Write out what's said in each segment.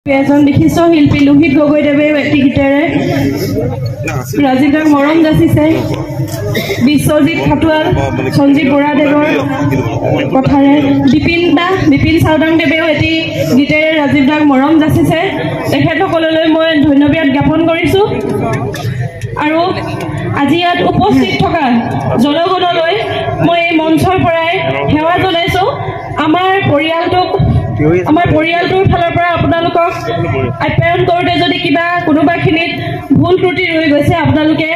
এজন বিশিষ্ট শিল্পী লোহিত গগৈদেৱে ব্যক্তিগীতেৰে ৰাজীৱ দাক মৰম যাচিছে। বিশ্বজিৎ খাটুৱাল সঞ্জীৱ বৰাদেৱৰ কথাৰে বিপিন চাওদাংদেৱেও এটি গীতেৰে ৰাজীৱ দাক মৰম যাচিছে। তেখেতসকললৈ মই ধন্যবাদ জ্ঞাপন কৰিছোঁ। আৰু আজি ইয়াত উপস্থিত থকা জনগণলৈ মই এই মঞ্চৰ পৰাই সেৱা জনাইছোঁ। আমাৰ পৰিয়ালটোৰ ফালৰ পৰা আপোনালোকক আপ্যায়ন কৰোঁতে যদি কিবা কোনোবাখিনিত ভুল ত্ৰুটি ৰৈ গৈছে আপোনালোকে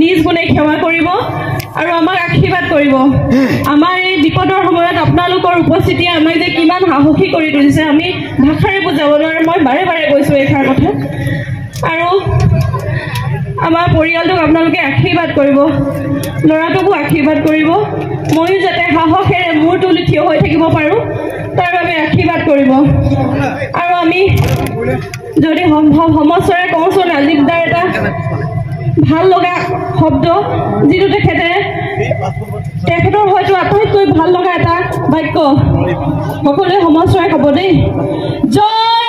নিজ গুণে সেৱা কৰিব আৰু আমাক আশীৰ্বাদ কৰিব। আমাৰ এই বিপদৰ সময়ত আপোনালোকৰ উপস্থিতিয়ে আমাক যে কিমান সাহসী কৰি তুলিছে আমি ভাষাৰে বুজাব নোৱাৰোঁ। মই বাৰে বাৰে কৈছোঁ এইষাৰ কথা। আৰু আমাৰ পৰিয়ালটোক আপোনালোকে আশীৰ্বাদ কৰিব, ল'ৰাটোকো আশীৰ্বাদ কৰিব। ময়ো যাতে সাহসেৰে মূৰ তুলি থিয় হৈ থাকিব পাৰোঁ তাৰ বাবে আশীৰ্বাদ কৰিব। আৰু আমি যদি সম্ভৱ সমস্যাৰে কওঁচোন ৰাজীৱ দাৰ এটা ভাল লগা শব্দ যিটো তেখেতৰ হয়তো আটাইতকৈ ভাল লগা এটা বাক্য সকলোৱে সমস্যাৰে ক'ব দেই। জয়